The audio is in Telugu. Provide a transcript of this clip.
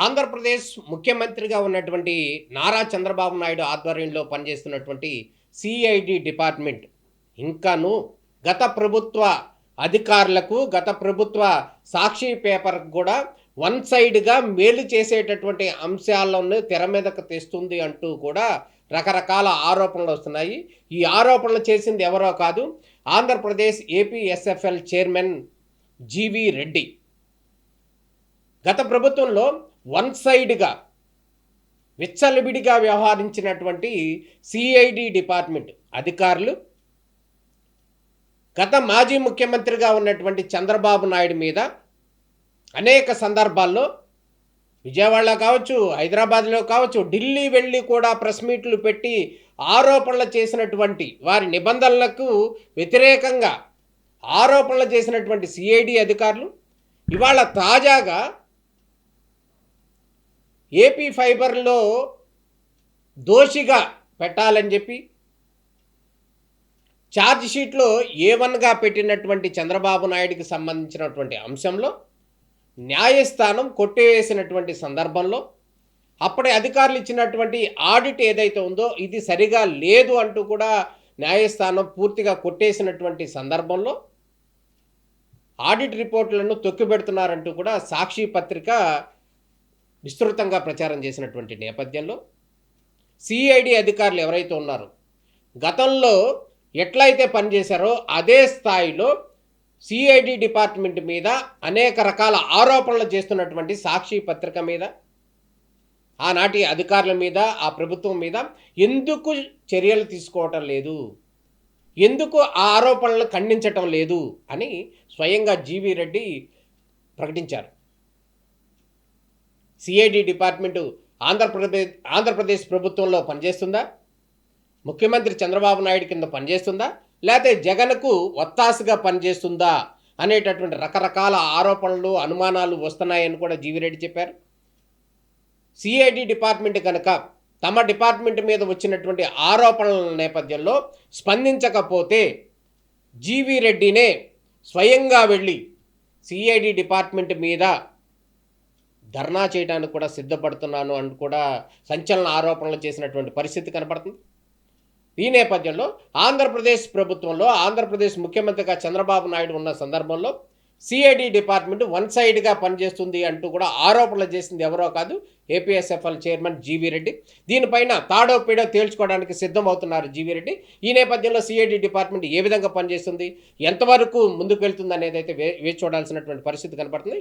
ఆంధ్రప్రదేశ్ ముఖ్యమంత్రిగా ఉన్నటువంటి నారా చంద్రబాబు నాయుడు ఆధ్వర్యంలో పనిచేస్తున్నటువంటి సిఐడి డిపార్ట్మెంట్ ఇంకాను గత ప్రభుత్వ అధికారులకు, గత ప్రభుత్వ సాక్షి పేపర్‌కు కూడా వన్ సైడ్‌గా మేలు చేసేటటువంటి అంశాలను తెర మీదకు తెస్తుంది అంటూ కూడా రకరకాల ఆరోపణలు వస్తున్నాయి. ఈ ఆరోపణలు చేసింది ఎవరో కాదు, Andhra Pradesh APSFL chairman GV Reddy. గత ప్రభుత్వంలో వన్ సైడ్‌గా విచ్చలవిడిగా వ్యవహరించినటువంటి సిఐడి డిపార్ట్మెంట్ అధికారులు గత మాజీ ముఖ్యమంత్రిగా ఉన్నటువంటి చంద్రబాబు నాయుడు మీద అనేక సందర్భాల్లో విజయవాడలో కావచ్చు, హైదరాబాద్లో కావచ్చు, ఢిల్లీ వెళ్ళి కూడా ప్రెస్ మీట్లు పెట్టి ఆరోపణలు చేసినటువంటి వారి నిబంధనలకు వ్యతిరేకంగా ఆరోపణలు చేసినటువంటి సిఐడి అధికారులు ఇవాళ తాజాగా ఏపీ ఫైబర్లో దోషిగా పెట్టాలని చెప్పి ఛార్జ్ షీట్లో A1గా పెట్టినటువంటి చంద్రబాబు నాయుడికి సంబంధించినటువంటి అంశంలో న్యాయస్థానం కొట్టివేసినటువంటి సందర్భంలో అప్పటి అధికారులు ఇచ్చినటువంటి ఆడిట్ ఏదైతే ఉందో ఇది సరిగా లేదు అంటూ కూడా న్యాయస్థానం పూర్తిగా కొట్టేసినటువంటి సందర్భంలో ఆడిట్ రిపోర్టులను తొక్కిపెడుతున్నారంటూ కూడా సాక్షి పత్రిక విస్తృతంగా ప్రచారం చేసినటువంటి నేపథ్యంలో సిఐడి అధికారులు ఎవరైతే ఉన్నారో గతంలో ఎట్లయితే పనిచేశారో అదే స్థాయిలో సిఐడి డిపార్ట్మెంట్ మీద అనేక రకాల ఆరోపణలు చేస్తున్నటువంటి సాక్షి పత్రిక మీద, ఆనాటి అధికారుల మీద, ఆ ప్రభుత్వం మీద ఎందుకు చర్యలు తీసుకోవటం లేదు, ఎందుకు ఆ ఆరోపణలు ఖండించటం లేదు అని స్వయంగా జీవీ రెడ్డి ప్రకటించారు. సిఐడి డిపార్ట్మెంటు ఆంధ్రప్రదేశ్ ప్రభుత్వంలో పనిచేస్తుందా, ముఖ్యమంత్రి చంద్రబాబు నాయుడు కింద పనిచేస్తుందా, లేకపోతే జగన్కు ఒత్తాసుగా పనిచేస్తుందా అనేటటువంటి రకరకాల ఆరోపణలు, అనుమానాలు వస్తున్నాయని కూడా జీవీ రెడ్డి చెప్పారు. సిఐడి డిపార్ట్మెంట్ కనుక తమ డిపార్ట్మెంట్ మీద వచ్చినటువంటి ఆరోపణల నేపథ్యంలో స్పందించకపోతే జీవీ రెడ్డినే స్వయంగా వెళ్ళి సిఐడి డిపార్ట్మెంట్ మీద ధర్నా చేయడానికి కూడా సిద్ధపడుతున్నాను అని కూడా సంచలన ఆరోపణలు చేసినటువంటి పరిస్థితి కనపడుతుంది. ఈ నేపథ్యంలో ఆంధ్రప్రదేశ్ ప్రభుత్వంలో ఆంధ్రప్రదేశ్ ముఖ్యమంత్రిగా చంద్రబాబు నాయుడు ఉన్న సందర్భంలో సిఐడి డిపార్ట్మెంట్ వన్ సైడ్గా పనిచేస్తుంది అంటూ కూడా ఆరోపణలు చేసింది ఎవరో కాదు, ఏపీఎస్ఎఫ్ఎల్ చైర్మన్ జీవీ రెడ్డి. దీనిపైన తాడో పీడో తేల్చుకోవడానికి సిద్ధమవుతున్నారు జీవీ రెడ్డి. ఈ నేపథ్యంలో సిఐడి డిపార్ట్మెంట్ ఏ విధంగా పనిచేస్తుంది, ఎంతవరకు ముందుకు వెళ్తుంది అనేది అయితే వేచి చూడాల్సినటువంటి పరిస్థితి కనపడుతుంది.